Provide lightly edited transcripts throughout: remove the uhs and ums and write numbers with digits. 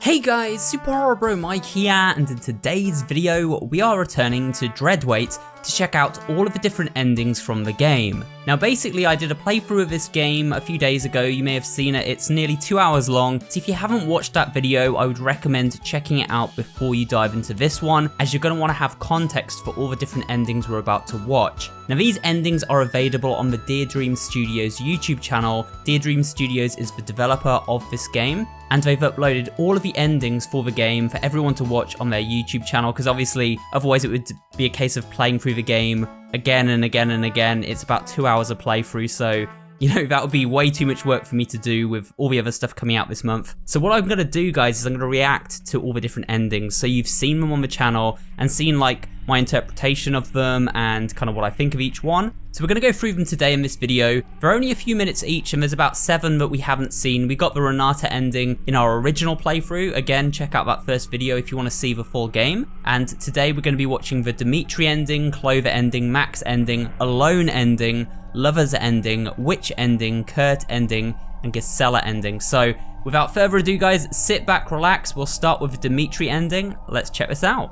Hey guys, SuperHorrorBro Mike here, and in today's video we are returning to Dreadweight to check out all of the different endings from the game. Now basically I did a playthrough of this game a few days ago, you may have seen it, it's nearly 2 hours long, so if you haven't watched that video I would recommend checking it out before you dive into this one, as you're going to want to have context for all the different endings we're about to watch. Now these endings are available on the Dear Dream Studios YouTube channel. Dear Dream Studios is the developer of this game, and they've uploaded all of the endings for the game for everyone to watch on their YouTube channel, because obviously otherwise it would be a case of playing through the game again and again and again. It's about 2 hours of playthrough, so you know, that would be way too much work for me to do with all the other stuff coming out this month. So what I'm going to do, guys, is I'm going to react to all the different endings. So you've seen them on the channel and seen like my interpretation of them and kind of what I think of each one. So we're going to go through them today in this video. They're only a few minutes each and there's about 7 that we haven't seen. We got the Renata ending in our original playthrough. Again, check out that first video if you want to see the full game. And today we're going to be watching the Dimitri ending, Clover ending, Max ending, Alone ending, Lovers ending, Witch ending, Kurt ending, and Gella ending. So without further ado, guys, sit back, relax. We'll start with the Dimitri ending. Let's check this out.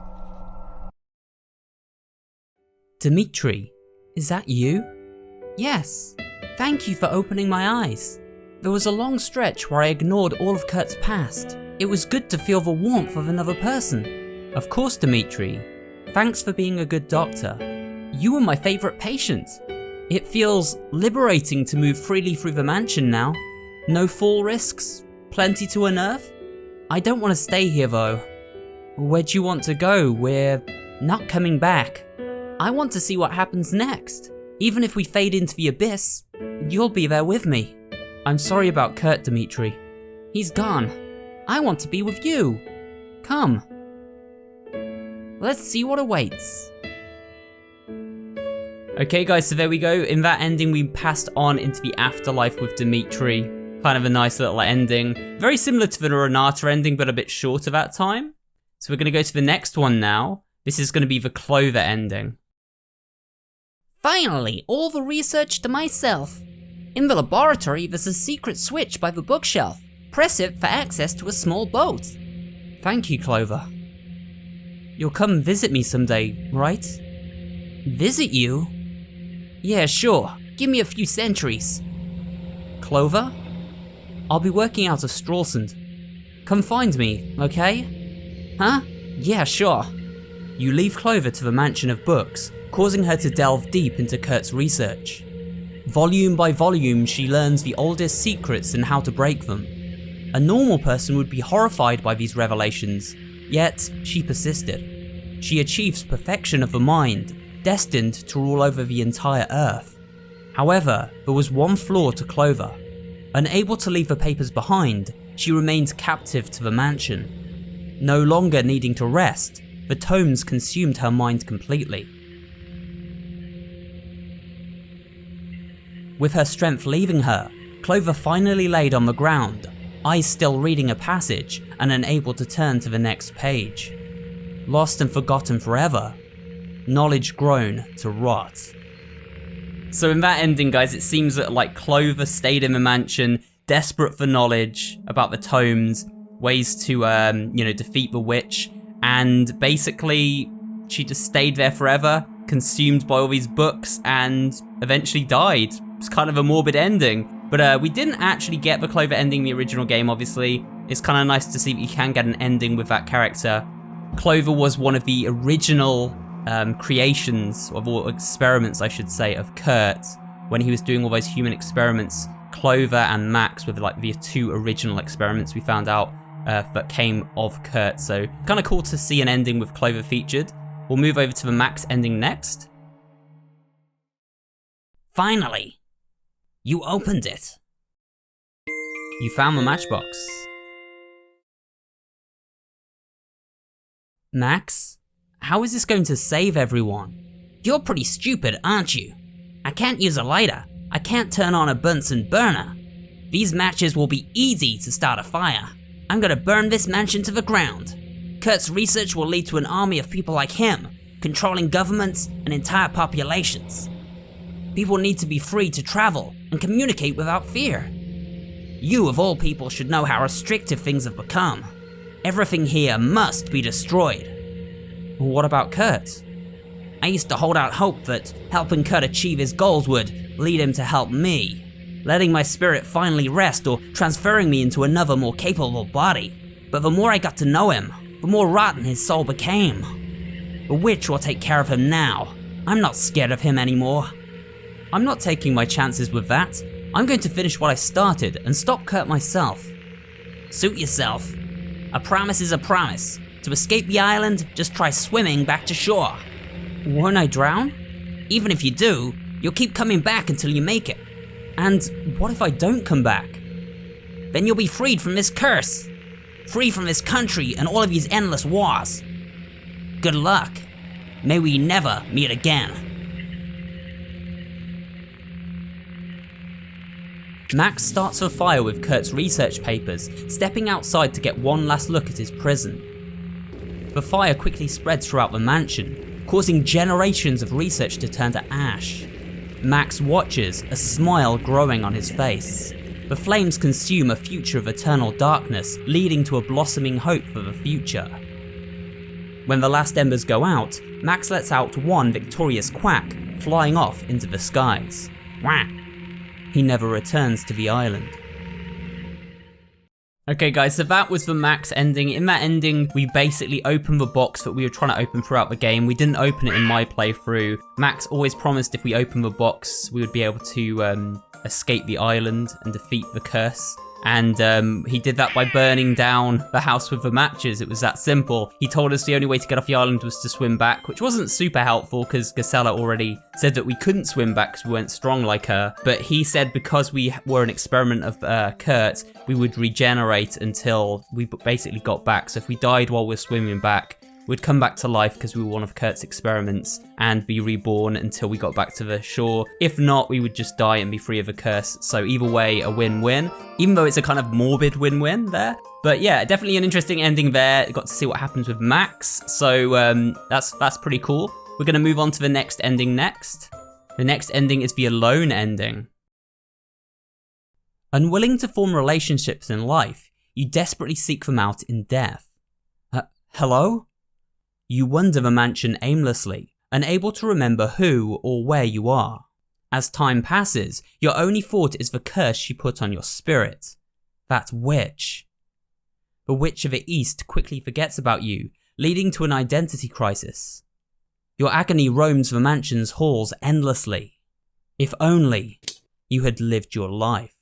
Dimitri, is that you? Yes. Thank you for opening my eyes. There was a long stretch where I ignored all of Kurt's past. It was good to feel the warmth of another person. Of course, Dimitri. Thanks for being a good doctor. You were my favorite patient. It feels liberating to move freely through the mansion now. No fall risks, plenty to unearth. I don't want to stay here though. Where do you want to go? We're not coming back. I want to see what happens next. Even if we fade into the abyss, you'll be there with me. I'm sorry about Kurt, Dimitri. He's gone. I want to be with you. Come. Let's see what awaits. Okay guys, so there we go. In that ending we passed on into the afterlife with Dimitri. Kind of a nice little ending. Very similar to the Renata ending, but a bit shorter that time. So we're going to go to the next one now. This is going to be the Clover ending. Finally, all the research to myself. In the laboratory, there's a secret switch by the bookshelf. Press it for access to a small boat. Thank you, Clover. You'll come visit me someday, right? Visit you? Yeah, sure. Give me a few centuries. Clover? I'll be working out of Strawsand. Come find me, okay? Huh? Yeah, sure. You leave Clover to the Mansion of Books, causing her to delve deep into Kurt's research. Volume by volume, she learns the oldest secrets and how to break them. A normal person would be horrified by these revelations, yet she persisted. She achieves perfection of the mind, destined to rule over the entire Earth. However, there was one flaw to Clover. Unable to leave the papers behind, she remained captive to the mansion. No longer needing to rest, the tomes consumed her mind completely. With her strength leaving her, Clover finally laid on the ground, eyes still reading a passage and unable to turn to the next page. Lost and forgotten forever, knowledge grown to rot. So in that ending, guys, it seems that like Clover stayed in the mansion, desperate for knowledge about the tomes, ways to defeat the witch, and basically she just stayed there forever, consumed by all these books, and eventually died. It's kind of a morbid ending, but we didn't actually get the Clover ending in the original game, obviously. It's kind of nice to see that you can get an ending with that character. Clover was one of the original creations, or experiments I should say, of Kurt. When he was doing all those human experiments, Clover and Max were like the 2 original experiments we found out that came of Kurt. So kind of cool to see an ending with Clover featured. We'll move over to the Max ending next. Finally, you opened it. You found the matchbox. Max? How is this going to save everyone? You're pretty stupid, aren't you? I can't use a lighter. I can't turn on a Bunsen burner. These matches will be easy to start a fire. I'm gonna burn this mansion to the ground. Kurt's research will lead to an army of people like him, controlling governments and entire populations. People need to be free to travel and communicate without fear. You of all people should know how restrictive things have become. Everything here must be destroyed. What about Kurt? I used to hold out hope that helping Kurt achieve his goals would lead him to help me, letting my spirit finally rest or transferring me into another more capable body. But the more I got to know him, the more rotten his soul became. The witch will take care of him now. I'm not scared of him anymore. I'm not taking my chances with that. I'm going to finish what I started and stop Kurt myself. Suit yourself. A promise is a promise. To escape the island, just try swimming back to shore. Won't I drown? Even if you do, you'll keep coming back until you make it. And what if I don't come back? Then you'll be freed from this curse. Free from this country and all of these endless wars. Good luck. May we never meet again. Max starts a fire with Kurt's research papers, stepping outside to get one last look at his prison. The fire quickly spreads throughout the mansion, causing generations of research to turn to ash. Max watches, a smile growing on his face. The flames consume a future of eternal darkness, leading to a blossoming hope for the future. When the last embers go out, Max lets out one victorious quack, flying off into the skies. Whack! He never returns to the island. Okay guys, so that was the Max ending. In that ending, we basically opened the box that we were trying to open throughout the game. We didn't open it in my playthrough. Max always promised if we opened the box, we would be able to escape the island and defeat the curse. And he did that by burning down the house with the matches. It was that simple. He told us the only way to get off the island was to swim back, which wasn't super helpful because Gella already said that we couldn't swim back because we weren't strong like her. But he said because we were an experiment of Kurt, we would regenerate until we basically got back. So if we died while we're swimming back, we'd come back to life because we were one of Kurt's experiments and be reborn until we got back to the shore. If not, we would just die and be free of a curse. So either way, a win-win, even though it's a kind of morbid win-win there. But yeah, definitely an interesting ending there. Got to see what happens with Max. So that's pretty cool. We're gonna move on to the next ending next. The next ending is the alone ending. Unwilling to form relationships in life, you desperately seek them out in death. Hello? You wander the mansion aimlessly, unable to remember who or where you are. As time passes, your only thought is the curse she put on your spirit. That witch. The witch of the East quickly forgets about you, leading to an identity crisis. Your agony roams the mansion's halls endlessly. If only you had lived your life.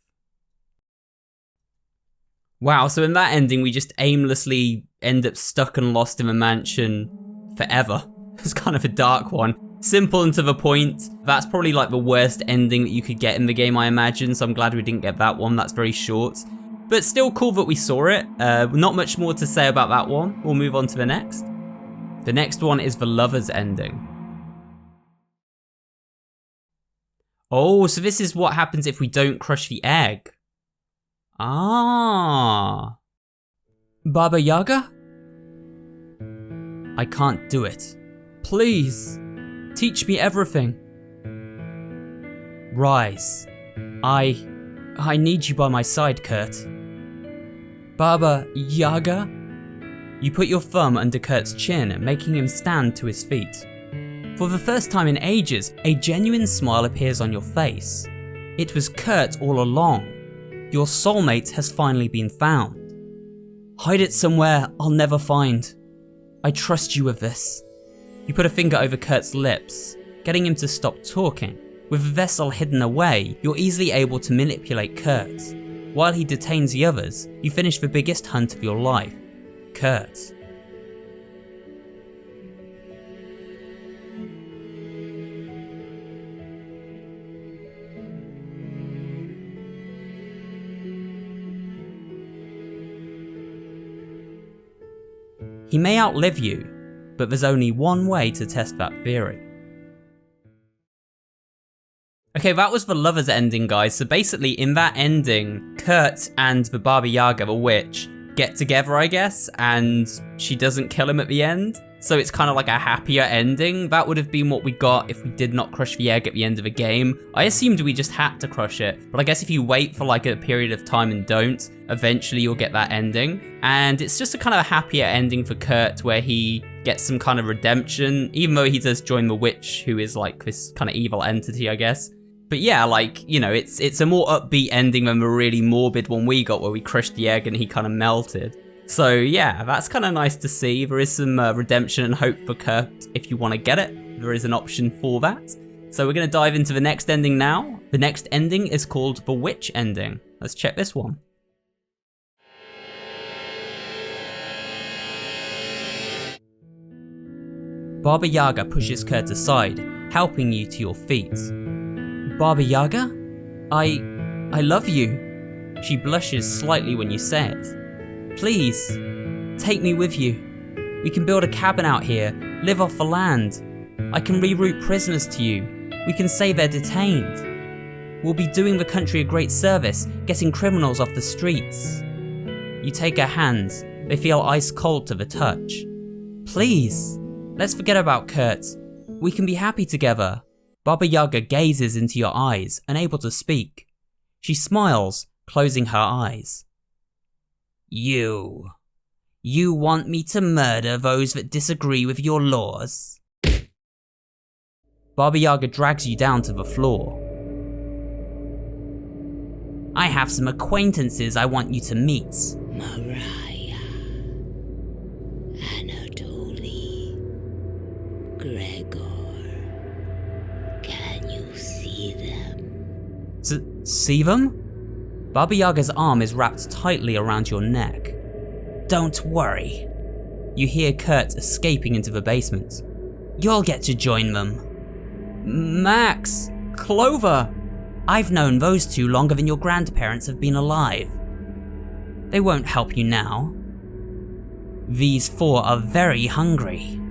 Wow, so in that ending we just aimlessly end up stuck and lost in the mansion forever. It's kind of a dark one. Simple and to the point. That's probably like the worst ending that you could get in the game, I imagine, so I'm glad we didn't get that one. That's very short. But still cool that we saw it. Not much more to say about that one. We'll move on to the next. The next one is the Lover's ending. Oh, so this is what happens if we don't crush the egg. Ah. Baba Yaga? I can't do it. Please, teach me everything. Rise. I need you by my side, Kurt. Baba Yaga? You put your thumb under Kurt's chin, making him stand to his feet. For the first time in ages, a genuine smile appears on your face. It was Kurt all along. Your soulmate has finally been found. Hide it somewhere I'll never find. I trust you with this. You put a finger over Kurt's lips, getting him to stop talking. With the vessel hidden away, you're easily able to manipulate Kurt. While he detains the others, you finish the biggest hunt of your life, Kurt. He may outlive you, but there's only one way to test that theory. Okay, that was the Lover's ending, guys. So basically, in that ending, Kurt and the Baba Yaga, the witch, get together, I guess, and she doesn't kill him at the end. so it's kind of like a happier ending. That would have been what we got if we did not crush the egg at the end of a game. I assumed we just had to crush it, but I guess if you wait for like a period of time and don't, eventually you'll get that ending. And it's just a kind of happier ending for Kurt, where he gets some kind of redemption, even though he does join the witch, who is like this kind of evil entity, I guess. But yeah, like, you know, it's a more upbeat ending than the really morbid one we got, where we crushed the egg and he kind of melted. So yeah, that's kind of nice to see. There is some redemption and hope for Kurt if you want to get it. There is an option for that. So we're going to dive into the next ending now. The next ending is called the Witch ending. Let's check this one. Baba Yaga pushes Kurt aside, helping you to your feet. Baba Yaga? I love you. She blushes slightly when you say it. Please, take me with you. We can build a cabin out here, live off the land. I can reroute prisoners to you. We can say they're detained. We'll be doing the country a great service, getting criminals off the streets. You take her hands. They feel ice cold to the touch. Please, let's forget about Kurt. We can be happy together. Baba Yaga gazes into your eyes, unable to speak. She smiles, closing her eyes. You want me to murder those that disagree with your laws? Baba Yaga drags you down to the floor. I have some acquaintances I want you to meet. Mariah, Anatoly, Gregor. Can you see them? See them? Baba Yaga's arm is wrapped tightly around your neck. Don't worry. You hear Kurt escaping into the basement. You'll get to join them. Max! Clover! I've known those two longer than your grandparents have been alive. They won't help you now. These four are very hungry.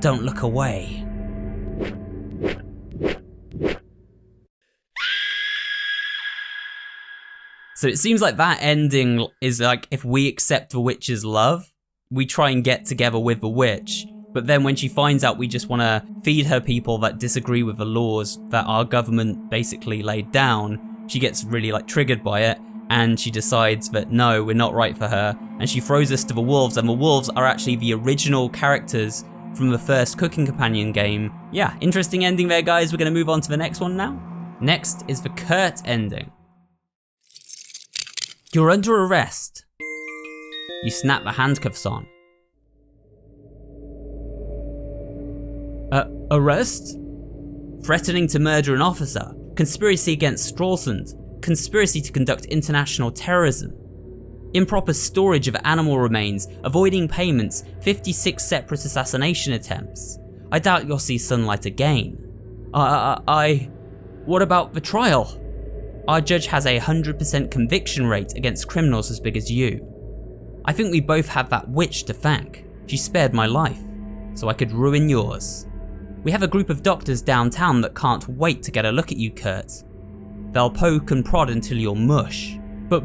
Don't look away. So it seems like that ending is like, if we accept the witch's love, we try and get together with the witch, but then when she finds out we just want to feed her people that disagree with the laws that our government basically laid down, she gets really like triggered by it, and she decides that no, we're not right for her, and she throws us to the wolves, and the wolves are actually the original characters from the first Cooking Companion game. Yeah, interesting ending there, guys. We're going to move on to the next one now. Next is the Kurt ending. You're under arrest. You snap the handcuffs on. Arrest? Threatening to murder an officer, conspiracy against Strawsand, conspiracy to conduct international terrorism, improper storage of animal remains, avoiding payments, 56 separate assassination attempts. I doubt you'll see sunlight again. What about the trial? Our judge has a 100% conviction rate against criminals as big as you. I think we both have that witch to thank. She spared my life, so I could ruin yours. We have a group of doctors downtown that can't wait to get a look at you, Kurt. They'll poke and prod until you're mush. But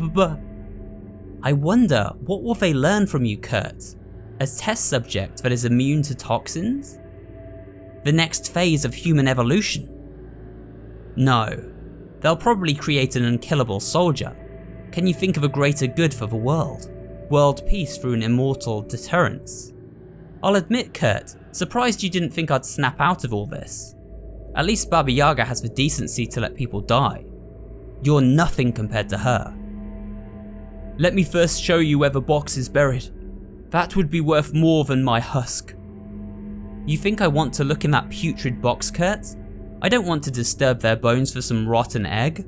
I wonder, what will they learn from you, Kurt? A test subject that is immune to toxins? The next phase of human evolution? No. They'll probably create an unkillable soldier. Can you think of a greater good for the world? World peace through an immortal deterrence? I'll admit, Kurt, surprised you didn't think I'd snap out of all this. At least Baba Yaga has the decency to let people die. You're nothing compared to her. Let me first show you where the box is buried. That would be worth more than my husk. You think I want to look in that putrid box, Kurt? I don't want to disturb their bones for some rotten egg.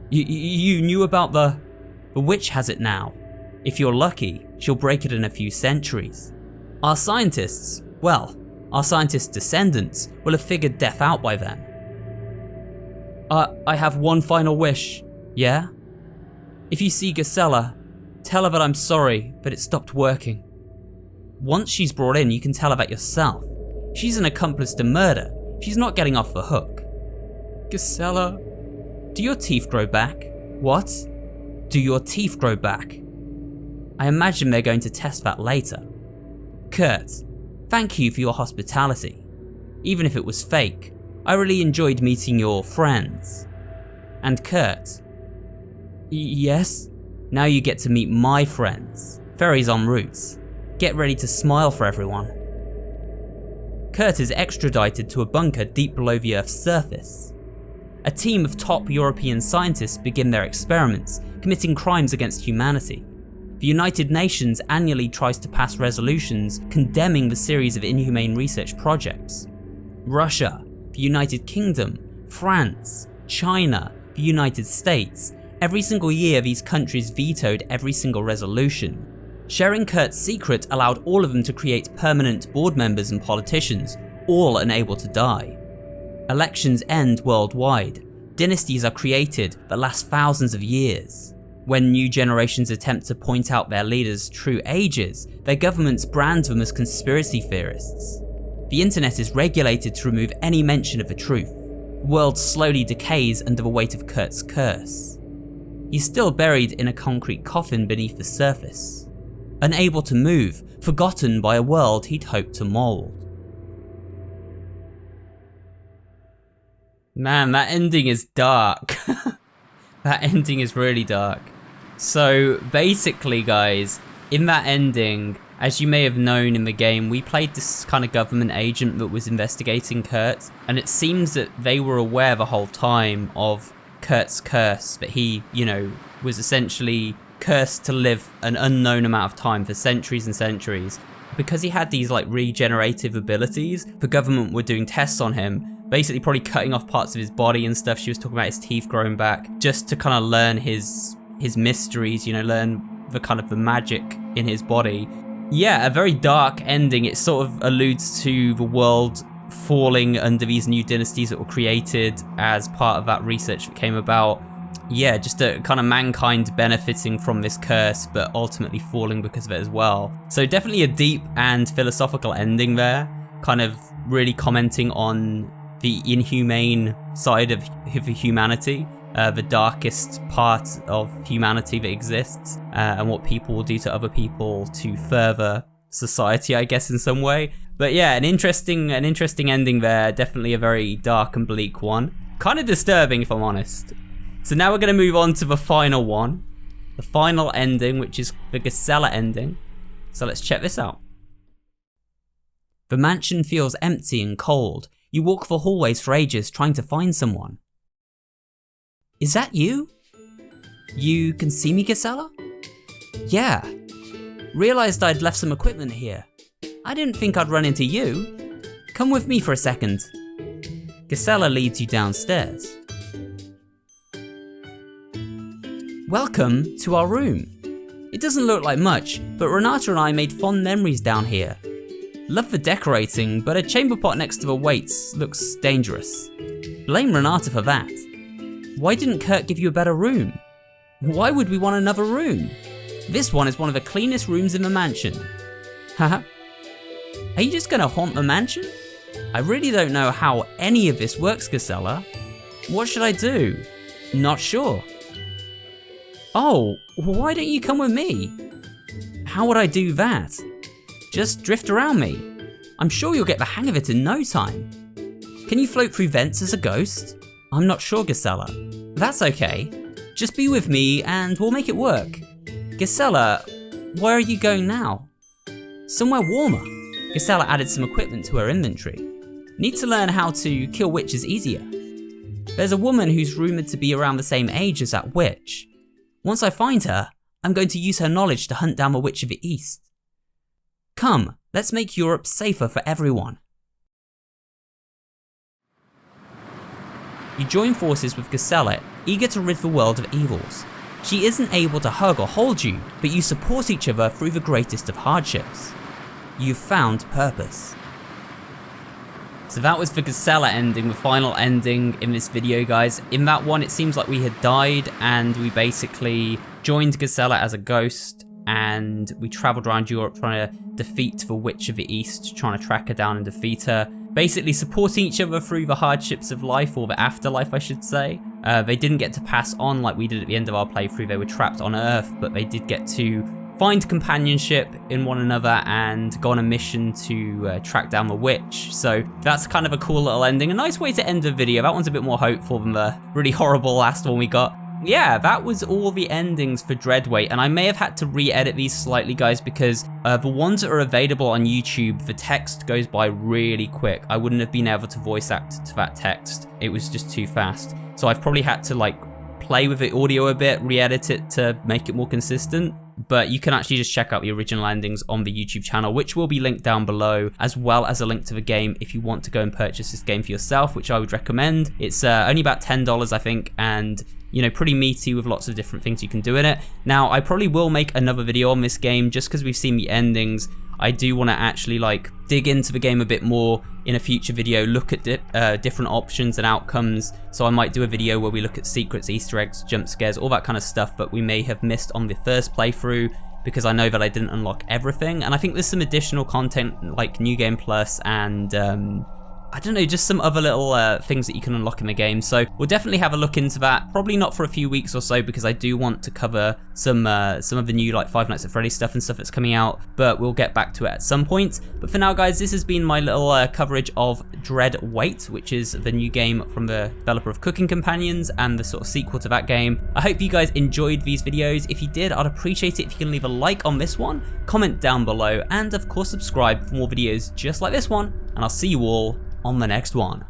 You knew about the witch has it now. If you're lucky, she'll break it in a few centuries. Our scientists descendants will have figured death out by then. I have one final wish, yeah? If you see Gella, tell her that I'm sorry, but it stopped working. Once she's brought in, you can tell her that yourself. She's an accomplice to murder. She's not getting off the hook. Gella, do your teeth grow back? What? Do your teeth grow back? I imagine they're going to test that later. Kurt, Thank you for your hospitality. Even if it was fake, I really enjoyed meeting your friends. And Kurt. Yes? Now you get to meet my friends. Ferry's en route. Get ready to smile for everyone. Kurt is extradited to a bunker deep below the Earth's surface. A team of top European scientists begin their experiments, committing crimes against humanity. The United Nations annually tries to pass resolutions condemning the series of inhumane research projects. Russia, the United Kingdom, France, China, the United States, every single year these countries vetoed every single resolution. Sharing Kurt's secret allowed all of them to create permanent board members and politicians, all unable to die. Elections end worldwide. Dynasties are created that last thousands of years. When new generations attempt to point out their leaders' true ages, their governments brand them as conspiracy theorists. The internet is regulated to remove any mention of the truth. The world slowly decays under the weight of Kurt's curse. He's still buried in a concrete coffin beneath the surface. Unable to move, forgotten by a world he'd hoped to mold. Man, that ending is dark. That ending is really dark. So basically guys, in that ending, as you may have known in the game, we played this kind of government agent that was investigating Kurt, and it seems that they were aware the whole time of Kurt's curse, that he, was essentially cursed to live an unknown amount of time for centuries and centuries. Because he had these regenerative abilities, the government were doing tests on him, basically probably cutting off parts of his body and stuff. She was talking about his teeth growing back, just to kind of learn his mysteries, learn the magic in his body. Yeah, a very dark ending. It sort of alludes to the world falling under these new dynasties that were created as part of that research that came about. Yeah, just a kind of mankind benefiting from this curse, but ultimately falling because of it as well. So definitely a deep and philosophical ending there, kind of really commenting on the inhumane side of humanity, the darkest part of humanity that exists, and what people will do to other people to further society, I guess, in some way. But yeah, an interesting ending there. Definitely a very dark and bleak one. Kind of disturbing, if I'm honest. So now we're going to move on to the final one, the final ending, which is the Gella ending. So let's check this out. The mansion feels empty and cold. You walk the hallways for ages trying to find someone. Is that you? You can see me, Gella? Yeah. Realized I'd left some equipment here. I didn't think I'd run into you. Come with me for a second. Gella leads you downstairs. Welcome to our room. It doesn't look like much, but Renata and I made fond memories down here. Love the decorating, but a chamber pot next to the weights looks dangerous. Blame Renata for that. Why didn't Kurt give you a better room? Why would we want another room? This one is one of the cleanest rooms in the mansion. Haha. Are you just gonna haunt the mansion? I really don't know how any of this works, Gella. What should I do? Not sure. Oh, why don't you come with me? How would I do that? Just drift around me. I'm sure you'll get the hang of it in no time. Can you float through vents as a ghost? I'm not sure, Gella. That's okay. Just be with me and we'll make it work. Gella, where are you going now? Somewhere warmer. Gella added some equipment to her inventory. Need to learn how to kill witches easier. There's a woman who's rumored to be around the same age as that witch. Once I find her, I'm going to use her knowledge to hunt down the Witch of the East. Come, let's make Europe safer for everyone. You join forces with Gella, eager to rid the world of evils. She isn't able to hug or hold you, but you support each other through the greatest of hardships. You've found purpose. So that was the Gella ending, the final ending in this video, guys. In that one, it seems like we had died and we basically joined Gella as a ghost and we traveled around Europe trying to defeat the Witch of the East, trying to track her down and defeat her. Basically supporting each other through the hardships of life, or the afterlife, I should say. They didn't get to pass on like we did at the end of our playthrough. They were trapped on Earth, but they did get to find companionship in one another and go on a mission to track down the witch. So that's kind of a cool little ending, a nice way to end the video. That one's a bit more hopeful than the really horrible last one we got. Yeah, that was all the endings for Dreadweight, and I may have had to re-edit these slightly, guys, because the ones that are available on YouTube, the text goes by really quick. I wouldn't have been able to voice act to that text. It was just too fast. So I've probably had to like play with the audio a bit, re-edit it to make it more consistent. But you can actually just check out the original endings on the YouTube channel, which will be linked down below, as well as a link to the game if you want to go and purchase this game for yourself, which I would recommend. It's only about $10, I think, and you know, pretty meaty with lots of different things you can do in it. Now, I probably will make another video on this game just because we've seen the endings. I do want to actually like dig into the game a bit more in a future video, look at different options and outcomes. So I might do a video where we look at secrets, Easter eggs, jump scares, all that kind of stuff that we may have missed on the first playthrough, because I know that I didn't unlock everything. And I think there's some additional content like New Game Plus and I don't know, just some other little things that you can unlock in the game. So we'll definitely have a look into that. Probably not for a few weeks or so, because I do want to cover some of the new like Five Nights at Freddy's stuff and stuff that's coming out, but we'll get back to it at some point. But for now, guys, this has been my little coverage of Dreadweight, which is the new game from the developer of Cooking Companions and the sort of sequel to that game. I hope you guys enjoyed these videos. If you did, I'd appreciate it if you can leave a like on this one, comment down below, and of course subscribe for more videos just like this one, and I'll see you all on the next one.